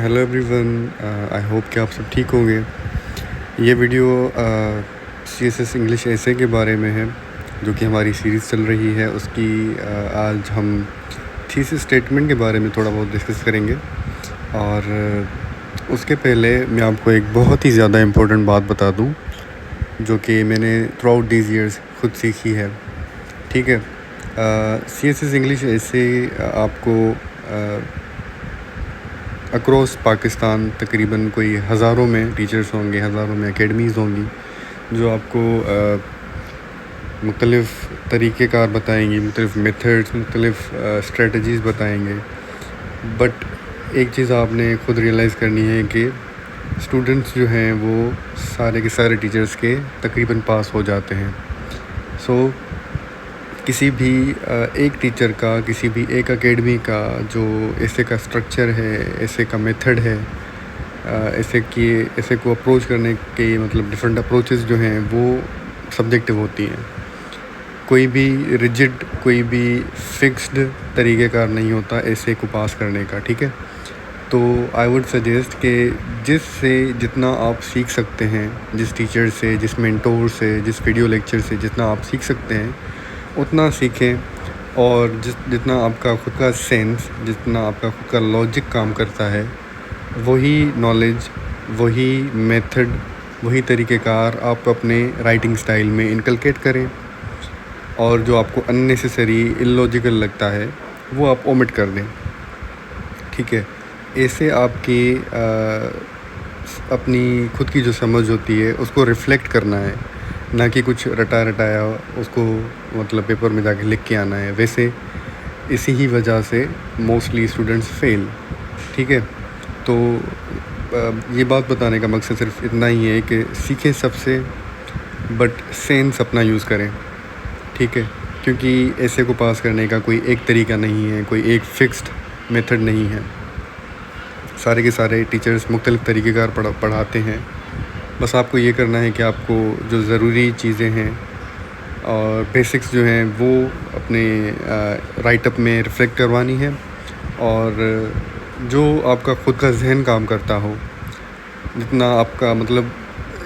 Hello everyone. I hope कि आप सब ठीक होंगे। ये वीडियो CSS इंग्लिश ऐसे के बारे में है जो कि हमारी सीरीज़ चल रही है उसकी। आज हम थीसिस स्टेटमेंट के बारे में थोड़ा बहुत डिस्कस करेंगे। और उसके पहले मैं आपको एक बहुत ही ज़्यादा इम्पोर्टेंट बात बता दूं जो कि मैंने थ्रू आउट दीज ईयर्स खुद सीखी है। ठीक है, CSS इंग्लिश ऐसे आपको अक्रॉस पाकिस्तान तकरीबन कोई हज़ारों में टीचर्स होंगे, हज़ारों में एकेडमीज़ होंगी जो आपको मुख्तलिफ़ तरीक़ेकार बताएंगी, मुख्तलिफ़ मेथड्स, मुख्तलिफ़ स्ट्रेटजीज़ बताएंगे। बट एक चीज़ आपने खुद रियलाइज़ करनी है कि स्टूडेंट्स जो हैं वो सारे के सारे टीचर्स के तकरीबन पास हो जाते हैं। सो किसी भी एक टीचर का, किसी भी एक एकेडमी का जो ऐसे का स्ट्रक्चर है, ऐसे का मेथड है, ऐसे को अप्रोच करने के मतलब डिफरेंट अप्रोचेस जो हैं वो सब्जेक्टिव होती हैं। कोई भी रिजिड, कोई भी फिक्स्ड तरीक़ेकार नहीं होता ऐसे को पास करने का। ठीक है, तो आई वुड सजेस्ट कि जिससे जितना आप सीख सकते हैं, जिस टीचर से, जिस मेंटोर से, जिस वीडियो लेक्चर से जितना आप सीख सकते हैं उतना सीखें। और जितना आपका खुद का सेंस, जितना आपका खुद का लॉजिक काम करता है, वही नॉलेज, वही मेथड, वही तरीक़ेकार आप अपने राइटिंग स्टाइल में इनकलकेट करें। और जो आपको अननेसेसरी, इलॉजिकल लगता है वो आप ओमिट कर दें। ठीक है, ऐसे आपकी अपनी खुद की जो समझ होती है उसको रिफ़्लेक्ट करना है, ना कि कुछ रटा रटाया उसको मतलब पेपर में जाके लिख के आना है। वैसे इसी ही वजह से मोस्टली स्टूडेंट्स फेल। ठीक है, तो ये बात बताने का मकसद सिर्फ इतना ही है कि सीखें सबसे, बट सेंस अपना यूज़ करें। ठीक है, क्योंकि ऐसे को पास करने का कोई एक तरीका नहीं है, कोई एक फ़िक्स्ड मेथड नहीं है। सारे के सारे टीचर्स मुख्तलिफ़ तरीक़ेकार पढ़ाते हैं। बस आपको ये करना है कि आपको जो ज़रूरी चीज़ें हैं और बेसिक्स जो हैं वो अपने राइटअप में रिफ़्लेक्ट करवानी है। और जो आपका ख़ुद का जहन काम करता हो, जितना आपका मतलब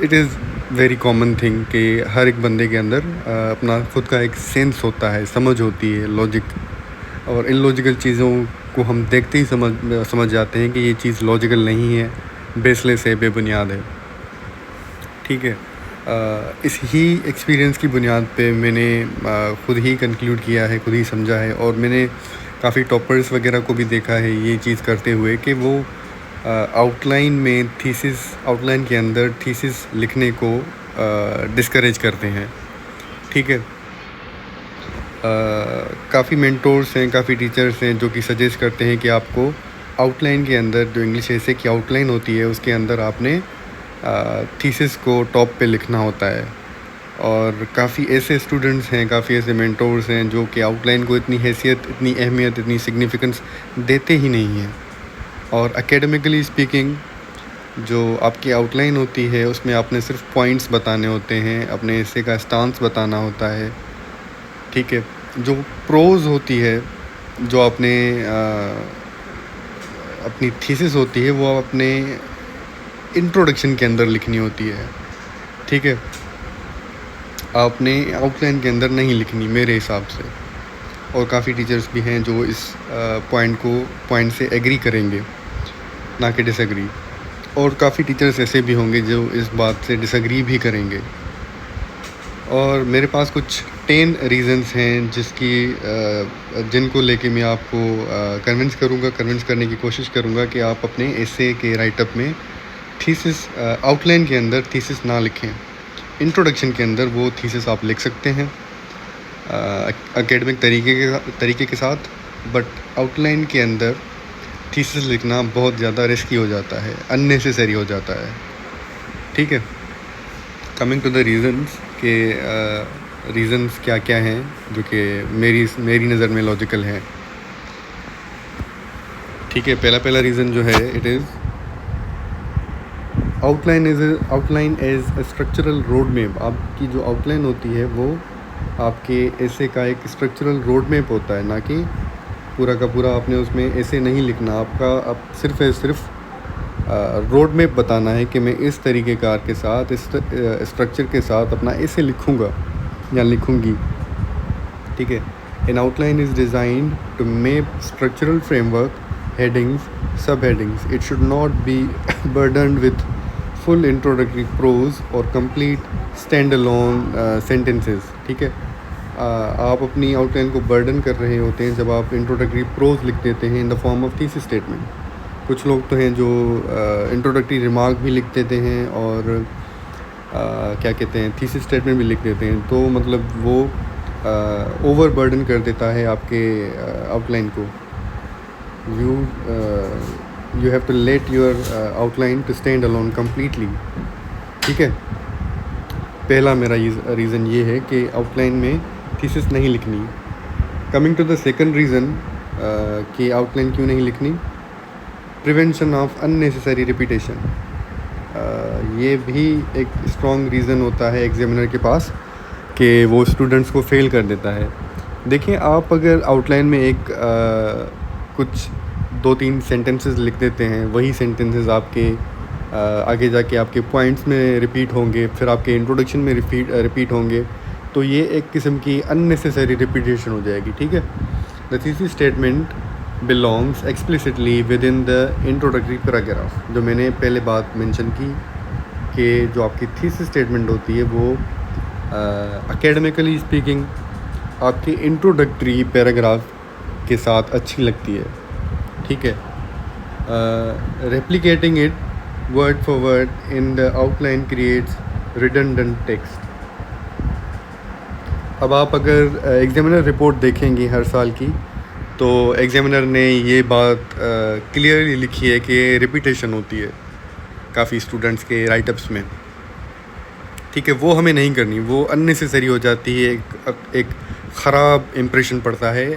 it is very common thing कि हर एक बंदे के अंदर अपना ख़ुद का एक सेंस होता है, समझ होती है, लॉजिक। और इलॉजिकल चीज़ों को हम देखते ही समझ जाते हैं कि ये चीज़ लॉजिकल नहीं है, बेसलेस है, बेबुनियाद है। ठीक है, इस ही एक्सपीरियंस की बुनियाद पे मैंने ख़ुद ही कंक्लूड किया है, खुद ही समझा है। और मैंने काफ़ी टॉपर्स वगैरह को भी देखा है ये चीज़ करते हुए कि वो आउटलाइन में आउटलाइन के अंदर थीसिस लिखने को डिस्करेज करते हैं। ठीक है, काफ़ी मेंटोर्स हैं, काफ़ी टीचर्स हैं जो कि सजेस्ट करते हैं कि आपको आउटलाइन के अंदर, जो इंग्लिश ऐसे की आउटलाइन होती है उसके अंदर आपने थीसिस को टॉप पे लिखना होता है। और काफ़ी ऐसे स्टूडेंट्स हैं, काफ़ी ऐसे मेंटोर्स हैं जो कि आउटलाइन को इतनी हैसियत, इतनी अहमियत, इतनी सिग्निफिकेंस देते ही नहीं हैं। और एकेडमिकली स्पीकिंग जो आपकी आउटलाइन होती है उसमें आपने सिर्फ पॉइंट्स बताने होते हैं, अपने ऐसे का स्टांस बताना होता है। ठीक है, जो प्रोज़ होती है, जो आपने अपनी थीसिस होती है वो अपने इंट्रोडक्शन के अंदर लिखनी होती है। ठीक है, आपने आउटलाइन के अंदर नहीं लिखनी मेरे हिसाब से। और काफ़ी टीचर्स भी हैं जो इस पॉइंट से एग्री करेंगे, ना कि डिसएग्री। और काफ़ी टीचर्स ऐसे भी होंगे जो इस बात से डिसएग्री भी करेंगे। और मेरे पास कुछ 10 रीज़न्स हैं जिनको लेके मैं आपको कन्विंस करने की कोशिश करूँगा कि आप अपने एसे के राइटअप में थीसिस आउटलाइन के अंदर थीसिस ना लिखें। इंट्रोडक्शन के अंदर वो थीसिस आप लिख सकते हैं एकेडमिक तरीके के साथ, बट आउटलाइन के अंदर थीसिस लिखना बहुत ज़्यादा रिस्की हो जाता है, अननेसेसरी हो जाता है। ठीक है, कमिंग टू द रीज़न्स के रीज़न्स क्या क्या हैं जो कि मेरी नज़र में लॉजिकल हैं। ठीक है, पहला रीज़न जो है it is outline as a structural road map. आपकी जो आउटलाइन होती है वो आपके ऐसे का एक स्ट्रक्चरल रोड मैप होता है, ना कि पूरा का पूरा आपने उसमें ऐसे नहीं लिखना। आपका आप सिर्फ रोड मैप बताना है कि मैं इस तरीके कार के साथ, इस स्ट्रक्चर के साथ अपना ऐसे लिखूँगा या लिखूँगी, ठीक है। An outline is designed to map structural framework, headings, subheadings. It should not be burdened with full introductory prose or complete standalone sentences, ठीक है। आप अपनी आउटलाइन को बर्डन कर रहे होते हैं जब आप इंट्रोडक्टरी प्रोज लिख देते हैं in the form of thesis statement. कुछ लोग तो हैं जो इंट्रोडक्टरी रिमार्क भी लिख देते हैं और क्या कहते हैं, थीसिस स्टेटमेंट भी लिख देते हैं, तो मतलब वो ओवर बर्डन कर देता है आपके आउटलाइन को। you have to let your outline to stand alone completely, ठीक है। पहला मेरा रीज़न ये है कि आउटलाइन में थीसिस नहीं लिखनी। Coming to the second reason कि आउटलाइन क्यों नहीं लिखनी, प्रिवेंशन ऑफ अननेसेसरी रिपीटेशन। ये भी एक स्ट्रॉन्ग रीज़न होता है एग्जामिनर के पास कि वो स्टूडेंट्स को फेल कर देता है। देखिए, आप अगर आउटलाइन में एक कुछ 2-3 सेंटेंसेस लिख देते हैं, वही सेंटेंसेस आपके आगे जाके आपके पॉइंट्स में रिपीट होंगे, फिर आपके इंट्रोडक्शन में रिपीट होंगे, तो ये एक किस्म की अननेसेसरी रिपीटेशन हो जाएगी, ठीक है। The thesis statement belongs explicitly with in the introductory paragraph. जो मैंने पहले बात मेंशन की कि जो आपकी थीसिस स्टेटमेंट होती है वो एकेडमिकली स्पीकिंग आपके इंट्रोडक्टरी पैराग्राफ के साथ अच्छी लगती है, ठीक है। Replicating it word for word in the outline creates redundant text. अब आप अगर एग्जामिनर रिपोर्ट देखेंगे हर साल की, तो एग्जामिनर ने ये बात क्लियरली लिखी है कि रिपीटेशन होती है काफ़ी स्टूडेंट्स के राइटअप्स में, ठीक है। वो हमें नहीं करनी, वो अननेसेसरी हो जाती है, एक ख़राब इम्प्रेशन पड़ता है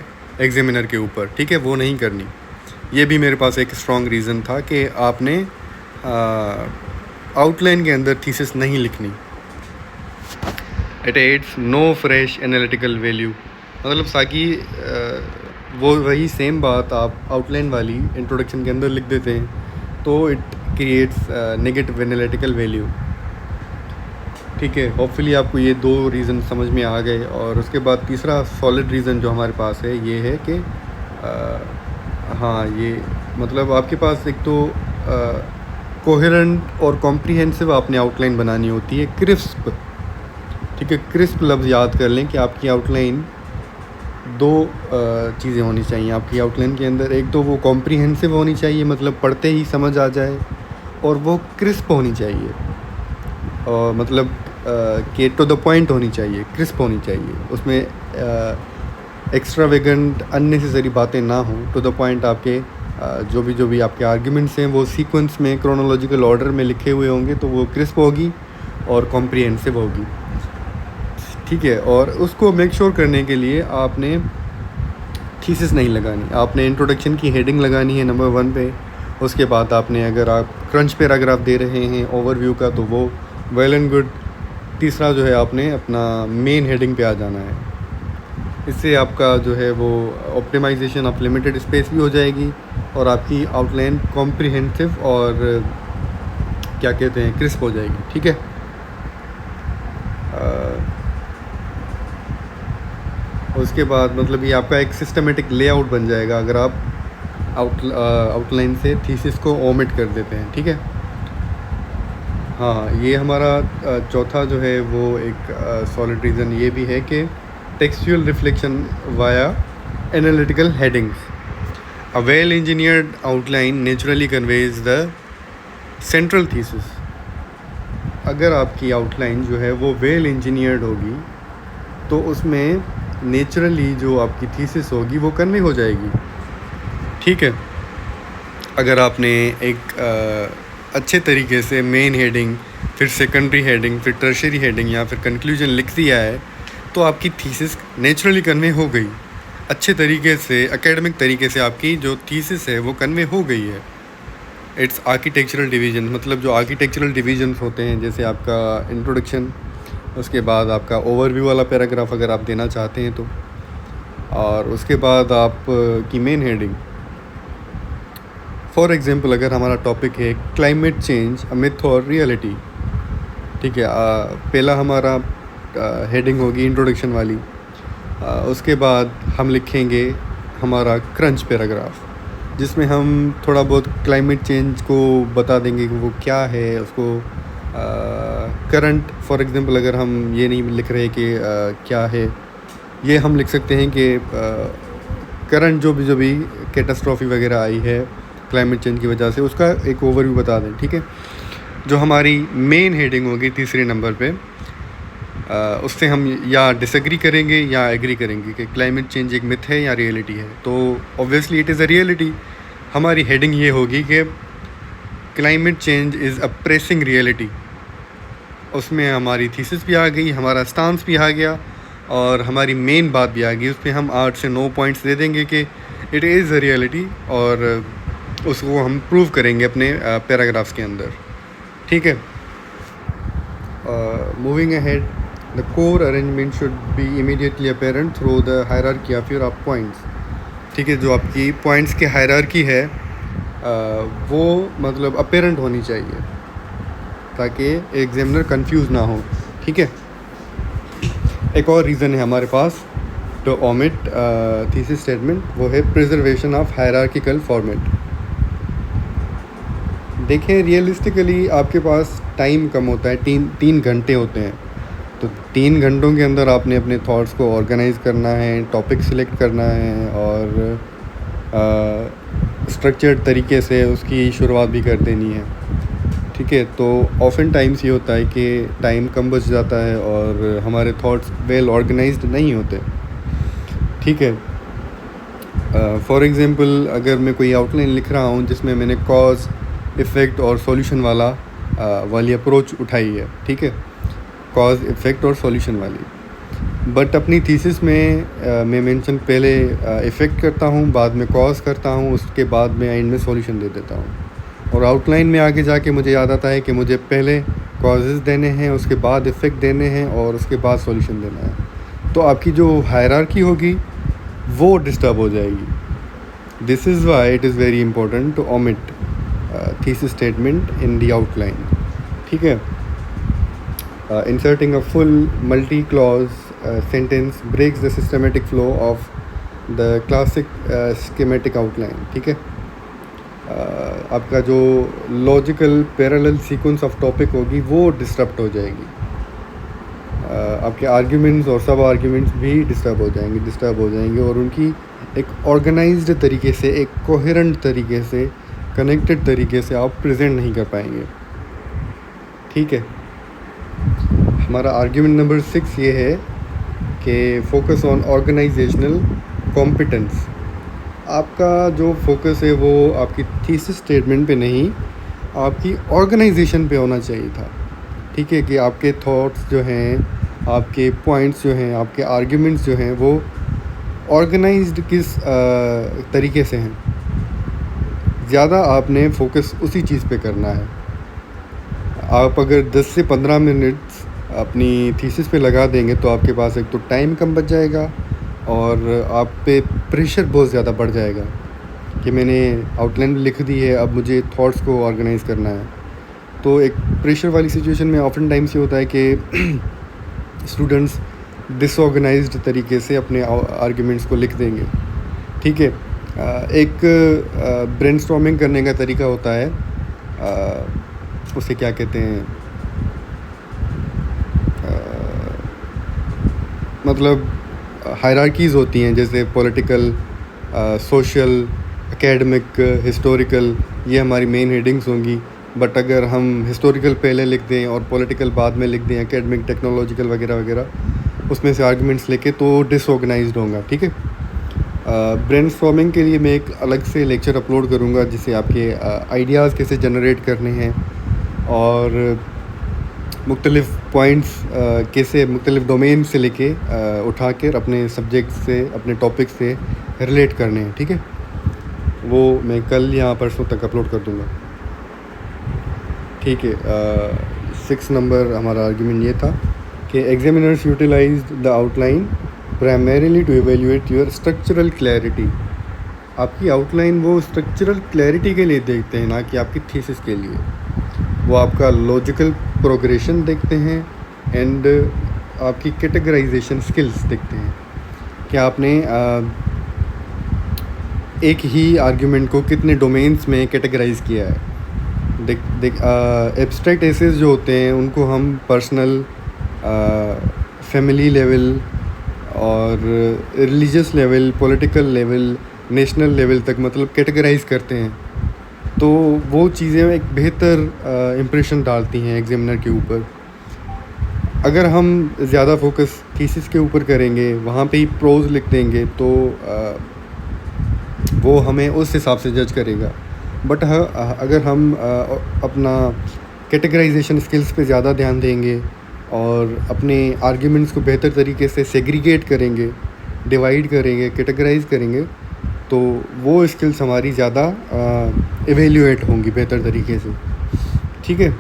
एग्जामिनर के ऊपर, ठीक है, वो नहीं करनी। ये भी मेरे पास एक स्ट्रॉन्ग रीज़न था कि आपने आउटलाइन के अंदर थीसिस नहीं लिखनी। It adds no fresh analytical value, मतलब ताकि वो वही सेम बात आप आउटलाइन वाली इंट्रोडक्शन के अंदर लिख देते हैं तो it creates negative analytical value, ठीक है। होपफुली आपको ये 2 रीज़न समझ में आ गए। और उसके बाद तीसरा सॉलिड रीज़न जो हमारे पास है ये है कि हाँ, ये मतलब आपके पास एक तो कोहेरेंट और कॉम्प्रिहेंसिव आपने आउटलाइन बनानी होती है, क्रिस्प, ठीक है। क्रिस्प लफ्ज़ याद कर लें कि आपकी आउटलाइन 2 चीज़ें होनी चाहिए आपकी आउटलाइन के अंदर। एक तो वो कॉम्प्रिहेंसिव होनी चाहिए, मतलब पढ़ते ही समझ आ जाए, और वो क्रिस्प होनी चाहिए, और मतलब कि टू द पॉइंट होनी चाहिए, क्रिस्प होनी चाहिए। उसमें एक्स्ट्रावेगेंट अननेसेसरी बातें ना हों, टू द पॉइंट आपके जो भी आपके आर्ग्यूमेंट्स हैं वो सीक्वेंस में क्रोनोलॉजिकल ऑर्डर में लिखे हुए होंगे, तो वो क्रिस्प होगी और कॉम्प्रिहेंसिव होगी, ठीक है। और उसको मेक श्योर करने के लिए आपने थीसिस नहीं लगानी, आपने इंट्रोडक्शन की हेडिंग लगानी है नंबर 1 पे। उसके बाद आपने, अगर आप क्रंच पैराग्राफ दे रहे हैं ओवरव्यू का, तो वो वेल एंड गुड। तीसरा जो है, आपने अपना मेन हेडिंग पे आ जाना है। इससे आपका जो है वो ऑप्टिमाइजेशन ऑफ लिमिटेड स्पेस भी हो जाएगी और आपकी आउटलाइन कॉम्प्रिहेंसिव और क्या कहते हैं, क्रिस्प हो जाएगी, ठीक है। उसके बाद मतलब ये आपका एक सिस्टमेटिक लेआउट बन जाएगा अगर आप आउटलाइन से थीसिस को ओमिट कर देते हैं, ठीक है। हाँ, ये हमारा चौथा जो है वो एक सॉलिड रीज़न ये भी है कि textual reflection via analytical headings. A well engineered outline naturally conveys the central thesis. अगर आपकी आउटलाइन जो है वो वेल इंजीनियर्ड होगी तो उसमें नेचुरली जो आपकी थीसिस होगी वो कन्वे हो जाएगी, ठीक है। अगर आपने एक अच्छे तरीके से मेन हेडिंग, फिर सेकेंडरी हेडिंग, फिर टर्शरी हेडिंग या फिर कंक्लूजन लिख दिया है तो आपकी थीसिस नेचुरली कन्वे हो गई। अच्छे तरीके से, एकेडमिक तरीके से आपकी जो थीसिस है वो कन्वे हो गई है। इट्स आर्किटेक्चरल डिवीजन, मतलब जो आर्किटेक्चरल डिवीजन्स होते हैं, जैसे आपका इंट्रोडक्शन, उसके बाद आपका ओवरव्यू वाला पैराग्राफ अगर आप देना चाहते हैं तो, और उसके बाद आप की मेन हेडिंग, फॉर एग्ज़ाम्पल अगर हमारा टॉपिक है क्लाइमेट चेंज अ मिथ और रियलिटी, ठीक है। पहला हमारा हेडिंग होगी इंट्रोडक्शन वाली। उसके बाद हम लिखेंगे हमारा क्रंच पैराग्राफ, जिसमें हम थोड़ा बहुत क्लाइमेट चेंज को बता देंगे कि वो क्या है, उसको करंट, फॉर एग्ज़ाम्पल अगर हम ये नहीं लिख रहे कि क्या है, ये हम लिख सकते हैं कि करंट जो भी कैटास्ट्रॉफी वगैरह आई है क्लाइमेट चेंज की वजह से, उसका एक ओवरव्यू बता दें, ठीक है। जो हमारी मेन हेडिंग होगी तीसरे नंबर पे, उससे हम या डिसएग्री करेंगे या एग्री करेंगे कि क्लाइमेट चेंज एक मिथ है या रियलिटी है। तो obviously it is a reality. हमारी हेडिंग ये होगी कि climate change is a pressing reality. उसमें हमारी थीसिस भी आ गई, हमारा स्टांस भी आ गया और हमारी मेन बात भी आ गई। उस पर हम 8 से 9 पॉइंट्स दे देंगे कि इट इज़ अ रियलिटी, और उसको हम प्रूव करेंगे अपने पैराग्राफ्स के अंदर, ठीक है। Moving ahead, the core arrangement should be immediately apparent through the hierarchy of your points, ठीक है। जो आपकी पॉइंट्स की हायरार्की है वो मतलब अपेरेंट होनी चाहिए, ताकि एग्जामिनर कंफ्यूज ना हो, ठीक है। एक और रीज़न है हमारे पास टू ओमिट थीसिस स्टेटमेंट, वो है प्रिजर्वेशन ऑफ हायरार्किकल फॉर्मेट। देखें, रियलिस्टिकली आपके पास टाइम कम होता है, तीन घंटे होते हैं। तो 3 घंटों के अंदर आपने अपने थॉट्स को ऑर्गेनाइज करना है, टॉपिक सिलेक्ट करना है और स्ट्रक्चर्ड तरीके से उसकी शुरुआत भी कर देनी है, ठीक है। तो ऑफन टाइम्स ये होता है कि टाइम कम बच जाता है और हमारे थॉट्स वेल ऑर्गेनाइज्ड नहीं होते, ठीक है। फॉर एग्ज़ाम्पल अगर मैं कोई आउटलाइन लिख रहा हूँ जिसमें मैंने कॉज, इफ़ेक्ट और सॉल्यूशन वाली अप्रोच उठाई है, ठीक है, कॉज, इफ़ेक्ट और सॉल्यूशन वाली। बट अपनी थीसिस में मैं मेंशन पहले इफ़ेक्ट करता हूँ, बाद में कॉज करता हूँ, उसके बाद में एंड में सॉल्यूशन दे देता हूँ। और आउटलाइन में आगे जाके मुझे याद आता है कि मुझे पहले कॉजेज़ देने हैं, उसके बाद इफ़ेक्ट देने हैं और उसके बाद सॉल्यूशन देना है। तो आपकी जो हायरार्की होगी वो डिस्टर्ब हो जाएगी। This is why it is very important to omit thesis statement in the outline, ठीक है। Inserting a full multi clause sentence breaks the systematic flow of the classic schematic outline, ठीक है। आपका जो logical parallel sequence of topic होगी वो disturb हो जाएगी। आपके आर्ग्यूमेंट्स और सब आर्ग्यूमेंट्स भी डिस्टर्ब हो जाएंगे और उनकी एक ऑर्गेनाइज्ड तरीके से, एक कोहेरेंट तरीके से, कनेक्टेड तरीके से आप प्रेजेंट नहीं कर पाएंगे, ठीक है। हमारा आर्ग्यूमेंट नंबर 6 ये है कि फोकस ऑन ऑर्गेनाइजेशनल कॉम्पिटेंस। आपका जो फोकस है वो आपकी थीसिस स्टेटमेंट पे नहीं, आपकी ऑर्गेनाइजेशन पे होना चाहिए था, ठीक है। कि आपके थॉट्स जो हैं, आपके पॉइंट्स जो हैं, आपके आर्ग्यूमेंट्स जो हैं वो ऑर्गेनाइज्ड किस तरीके से हैं, ज़्यादा आपने फोकस उसी चीज़ पे करना है। आप अगर 10 से 15 मिनट्स अपनी थीसिस पे लगा देंगे तो आपके पास एक तो टाइम कम बच जाएगा और आप पे प्रेशर बहुत ज़्यादा बढ़ जाएगा कि मैंने आउटलाइन लिख दी है, अब मुझे थॉट्स को ऑर्गेनाइज़ करना है। तो एक प्रेशर वाली सिचुएशन में ऑफन टाइम्स ये होता है कि स्टूडेंट्स डिसऑर्गेनाइज्ड तरीके से अपने आर्ग्यूमेंट्स को लिख देंगे, ठीक है। एक ब्रेनस्टॉर्मिंग करने का तरीका होता है, उसे क्या कहते हैं, मतलब हायरार्कीज़ होती हैं, जैसे पॉलिटिकल, सोशल, एकेडमिक, हिस्टोरिकल, ये हमारी मेन हेडिंग्स होंगी। बट अगर हम हिस्टोरिकल पहले लिख दें और पॉलिटिकल बाद में लिख दें, एकेडमिक, टेक्नोलॉजिकल वगैरह वगैरह, उसमें से आर्गुमेंट्स लेके, तो डिसऑर्गेनाइज्ड होगा, ठीक है। ब्रेनस्टॉर्मिंग के लिए मैं एक अलग से लेक्चर अपलोड करूँगा, जिससे आपके आइडियाज़ कैसे जनरेट करने हैं और मुख्तलिफ़ पॉइंट्स कैसे मुख्तलिफ़ डोमेन से लेके उठा कर अपने सब्जेक्ट से, अपने टॉपिक से रिलेट करने हैं, ठीक है। वो मैं कल या परसों तक अपलोड कर दूँगा, ठीक है। 6 नंबर हमारा आर्ग्यूमेंट ये था कि examiners utilize the outline primarily to evaluate your structural clarity. आपकी आउटलाइन वो स्ट्रक्चरल क्लैरिटी के लिए देखते हैं, ना कि आपकी थीसिस के लिए। वो आपका लॉजिकल प्रोग्रेशन देखते हैं एंड आपकी कैटेगराइजेशन स्किल्स देखते हैं कि आपने एक ही आर्ग्यूमेंट को कितने डोमेन्स में कैटेगराइज किया है। एब्स्ट्रैक्ट एसेस जो होते हैं उनको हम पर्सनल, फैमिली लेवल और religious level, political level, national level तक मतलब कैटेगराइज करते हैं। तो वो चीज़ें एक बेहतर इम्प्रेशन डालती हैं एग्जामिनर के ऊपर। अगर हम ज़्यादा फोकस थीसिस के ऊपर करेंगे, वहाँ पे ही प्रोज लिख देंगे, तो वो हमें उस हिसाब से जज करेगा। बट अगर हम अपना कैटेगराइजेशन स्किल्स पे ज़्यादा ध्यान देंगे और अपने आर्ग्यूमेंट्स को बेहतर तरीके से सेग्रीगेट करेंगे, डिवाइड करेंगे, कैटेगराइज करेंगे, तो वो स्किल्स हमारी ज़्यादा एवेल्यूएट होंगी बेहतर तरीके से। ठीक है।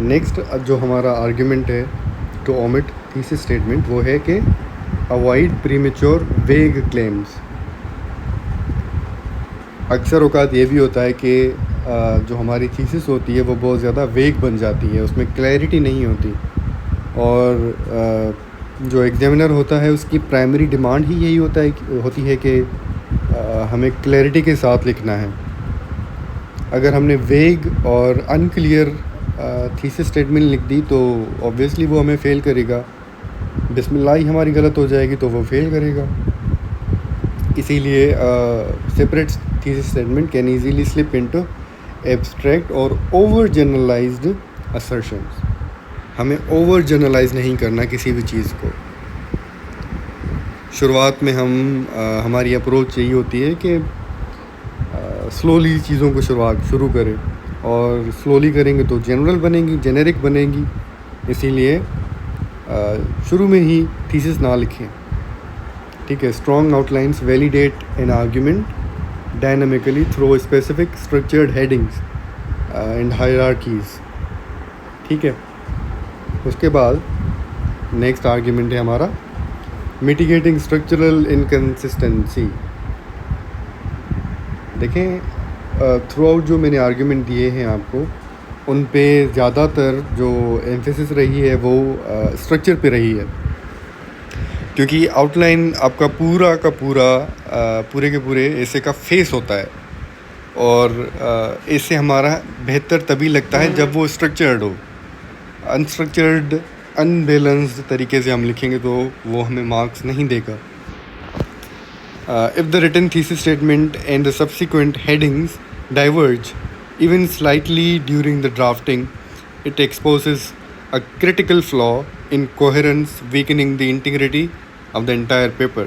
नेक्स्ट जो हमारा आर्ग्यूमेंट है टू ओमिट थीसिस स्टेटमेंट, वो है कि अवॉइड प्रीमेच्योर वेग क्लेम्स। अक्सर औकात ये भी होता है कि जो हमारी थीसिस होती है वो बहुत ज़्यादा वेग बन जाती है, उसमें क्लैरिटी नहीं होती, और जो एग्जामिनर होता है उसकी प्राइमरी डिमांड ही यही होती है कि हमें क्लैरिटी के साथ लिखना है। अगर हमने वेग और अनक्लियर थीसिस स्टेटमेंट लिख दी तो ऑब्वियसली वो हमें फ़ेल करेगा। बिस्मिल्लाह ही हमारी गलत हो जाएगी तो वो फ़ेल करेगा। इसीलिए separate thesis statement can easily slip into abstract और ओवर जनरलाइज्ड असर्शंस। हमें ओवर जनरलाइज नहीं करना किसी भी चीज़ को। शुरुआत में हमारी अप्रोच यही होती है कि स्लोली चीज़ों को शुरू करें, और स्लोली करेंगे तो जनरल बनेंगी, जेनेरिक बनेंगी। इसीलिए शुरू में ही थीसिस ना लिखें। ठीक है। Strong outlines validate an argument dynamically through specific structured headings and hierarchies. ठीक है। उसके बाद नेक्स्ट आर्ग्यूमेंट है हमारा मिटिगेटिंग स्ट्रक्चरल इनकन्सिस्टेंसी। देखें, थ्रू आउट जो मैंने आर्ग्यूमेंट दिए हैं आपको, उन पे ज़्यादातर जो एम्फेसिस रही है वो स्ट्रक्चर पे रही है, क्योंकि आउटलाइन आपका पूरा का पूरा पूरे के पूरे ऐसे का फेस होता है, और ऐसे हमारा बेहतर तभी लगता है जब वो स्ट्रक्चर्ड हो। अनस्ट्रक्चर्ड, अनबैलेंस्ड तरीके से हम लिखेंगे तो वो हमें मार्क्स नहीं देगा। If the written thesis statement and the subsequent headings diverge even slightly during the drafting, it exposes a critical flaw in coherence, weakening the integrity of the entire paper.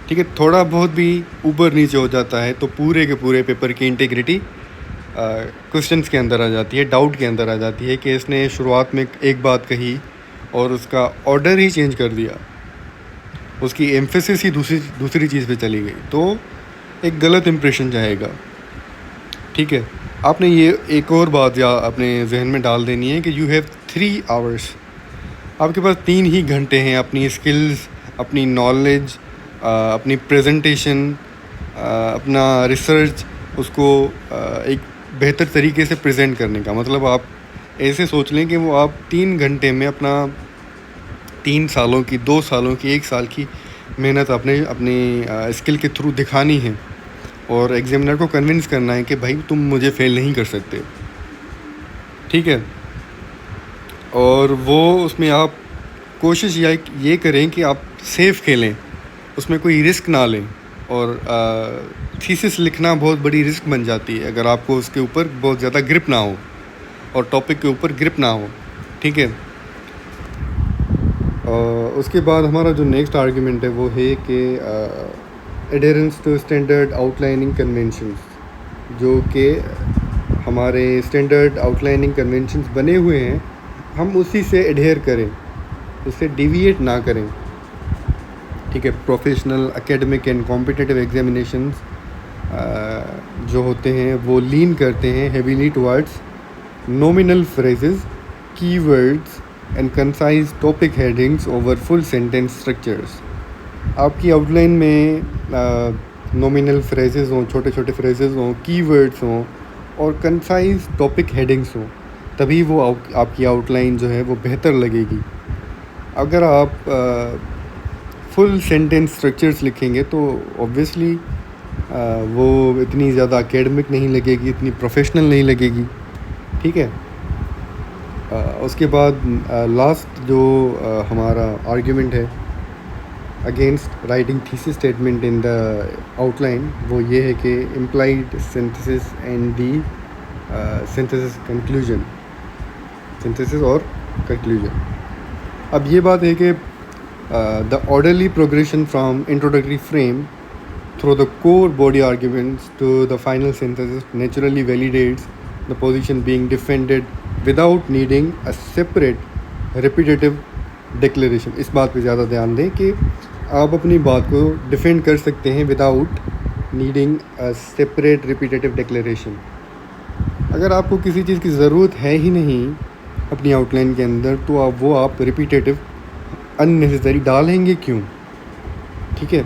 ठीक है। थोड़ा बहुत भी ऊपर नीचे हो जाता है तो पूरे के पूरे पेपर की इंटीग्रिटी क्वेश्चंस के अंदर आ जाती है, डाउट के अंदर आ जाती है कि इसने शुरुआत में एक बात कही और उसका ऑर्डर ही चेंज कर दिया, उसकी एम्फेसिस ही दूसरी चीज़ पे चली गई, तो एक गलत इम्प्रेशन जाएगा। ठीक है। आपने ये एक और बात या अपने जहन में डाल देनी है कि यू हैव 3 आवर्स। आपके पास 3 ही घंटे हैं अपनी स्किल्स, अपनी नॉलेज, अपनी प्रेजेंटेशन, अपना रिसर्च, उसको एक बेहतर तरीके से प्रेजेंट करने का। मतलब आप ऐसे सोच लें कि वो आप 3 घंटे में अपना 3 सालों की, 2 सालों की, 1 साल की मेहनत अपने स्किल के थ्रू दिखानी है, और एग्जामिनर को कन्विंस करना है कि भाई तुम मुझे फ़ेल नहीं कर सकते। ठीक है। और वो उसमें आप कोशिश ये करें कि आप सेफ़ खेलें, उसमें कोई रिस्क ना लें। और थीसिस लिखना बहुत बड़ी रिस्क बन जाती है अगर आपको उसके ऊपर बहुत ज़्यादा ग्रिप ना हो और टॉपिक के ऊपर ग्रिप ना हो। ठीक है। उसके बाद हमारा जो नेक्स्ट आर्ग्यूमेंट है वो है कि एडेरेंस टू स्टैंडर्ड आउटलाइनिंग कन्वेंशंस, जो कि हमारे स्टैंडर्ड आउटलाइनिंग कन्वेंशंस बने हुए हैं, हम उसी से एडहेयर करें, उससे डिविएट ना करें। ठीक है। Professional, academic and competitive examinations जो होते हैं वो लीन करते हैं heavily towards nominal phrases, keywords and concise topic headings over full sentence structures. आपकी आउटलाइन में नॉमिनल फ्रेजेस हों, छोटे छोटे फ्रेजेस हों, कीवर्ड्स हों और कंसाइज टॉपिक हेडिंग्स हों, तभी वो आपकी आउटलाइन जो है वो बेहतर लगेगी। अगर आप फुल सेंटेंस स्ट्रक्चर्स लिखेंगे तो ऑब्वियसली वो इतनी ज़्यादा एकेडमिक नहीं लगेगी, इतनी प्रोफेशनल नहीं लगेगी। ठीक है। उसके बाद लास्ट जो हमारा आर्ग्यूमेंट है against writing thesis statement in the outline, वो ये है कि implied synthesis and the synthesis और कंक्लूजन। अब ये बात है कि the orderly progression from introductory frame through the core body arguments to the final synthesis naturally validates the position being defended without needing a separate repetitive declaration। इस बात पे ज़्यादा ध्यान दें कि आप अपनी बात को डिफेंड कर सकते हैं without needing a separate repetitive declaration. अगर आपको किसी चीज़ की ज़रूरत है ही नहीं अपनी आउटलाइन के अंदर, तो आप रिपीटेटिव अननेसेसरी डालेंगे क्यों? ठीक है।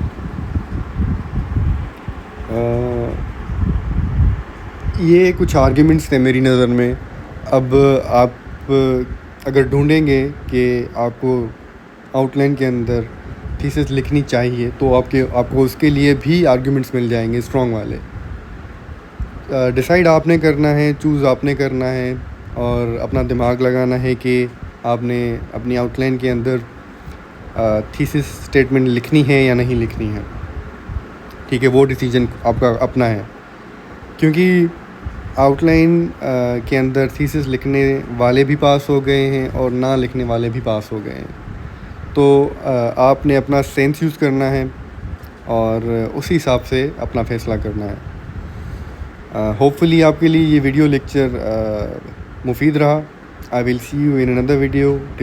ये कुछ आर्ग्यूमेंट्स थे मेरी नज़र में। अब आप अगर ढूंढेंगे कि आपको आउटलाइन के अंदर थीसिस लिखनी चाहिए तो आपको उसके लिए भी आर्ग्यूमेंट्स मिल जाएंगे स्ट्रॉन्ग वाले। डिसाइड आपने करना है, चूज़ आपने करना है और अपना दिमाग लगाना है कि आपने अपनी आउटलाइन के अंदर थीसिस स्टेटमेंट लिखनी है या नहीं लिखनी है। ठीक है, वो डिसीजन आपका अपना है, क्योंकि आउटलाइन के अंदर थीसिस लिखने वाले भी पास हो गए हैं और ना लिखने वाले भी पास हो गए हैं। तो आपने अपना सेंस यूज़ करना है और उसी हिसाब से अपना फ़ैसला करना है। होपफुली आपके लिए ये वीडियो लेक्चर मुफीद रहा। I will see you in another video.